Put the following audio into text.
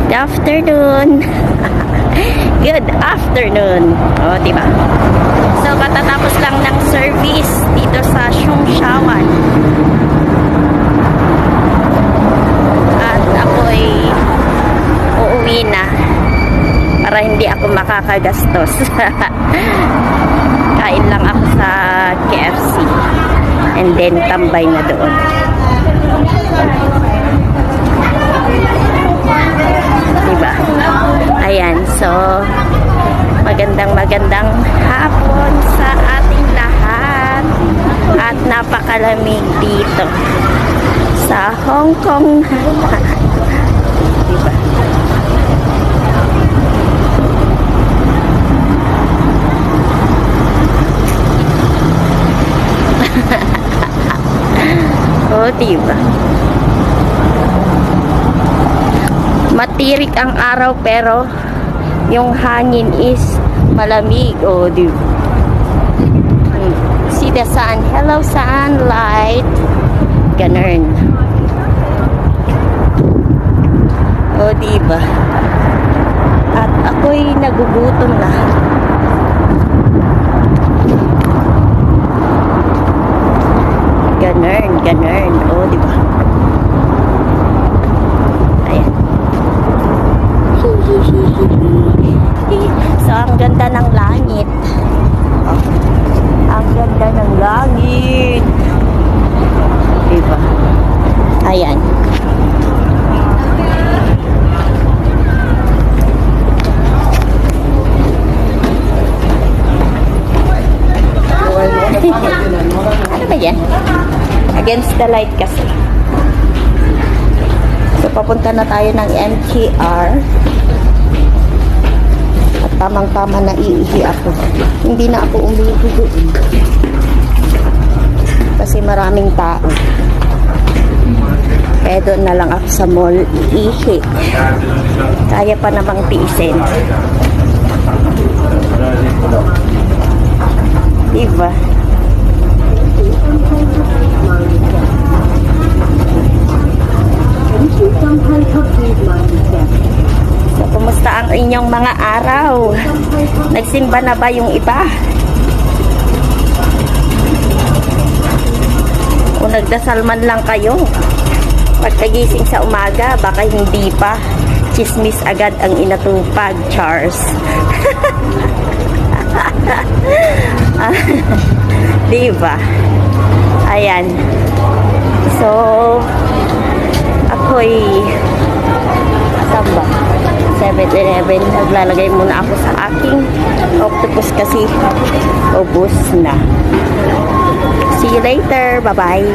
Good afternoon. Good afternoon. O, diba? So, katatapos lang ng service dito sa Sungshawan. At ako'y uuwi na para hindi ako makakagastos. Kain lang ako sa KFC. And then, tambay na doon. Diba? Ayan, so magandang hapon sa ating lahat at napakalamig dito sa Hong Kong. Diba? Oh, diba? Matirik ang araw pero yung hangin is malamig. Oh, diba? See the sun. Hello, sunlight. Ganun. Oh, diba? At ako'y nagugutom na. Ganun. Oh, diba? Ayan. So, ang ganda ng langit. Oh, ang ganda ng langit. Diba? Ayan. Ano ba yan? Against the light kasi. So, papunta na tayo ng MTR. At tamang-tama na iihi ako. Hindi na ako umihi doon. Kasi maraming tao. Kaya doon na lang ako sa mall iihi. Kaya pa namang tiisin. Diba? So, kumusta ang inyong mga araw? Nagsimba na ba yung iba? O nagdasal man lang kayo? Pagkagising sa umaga, baka hindi pa. Chismis agad ang inatupag, Charles. Diba? Ayan. So, ako'y samba 7-Eleven. Naglalagay muna ako sa aking octopus kasi ubos na. See you later. Bye-bye.